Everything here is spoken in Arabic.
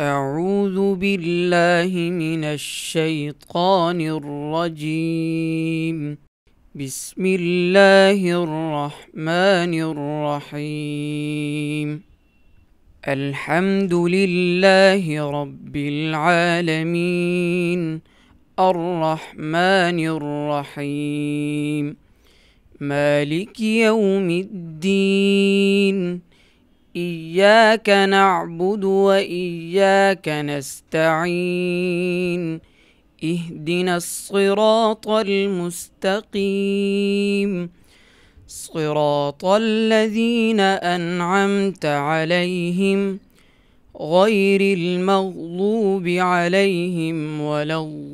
أعوذ بالله من الشيطان الرجيم. بسم الله الرحمن الرحيم. الحمد لله رب العالمين، الرحمن الرحيم، مالك يوم الدين. إياك نعبد وإياك نستعين، اهدنا الصراط المستقيم، صراط الذين أنعمت عليهم غير المغضوب عليهم ولا الضالين.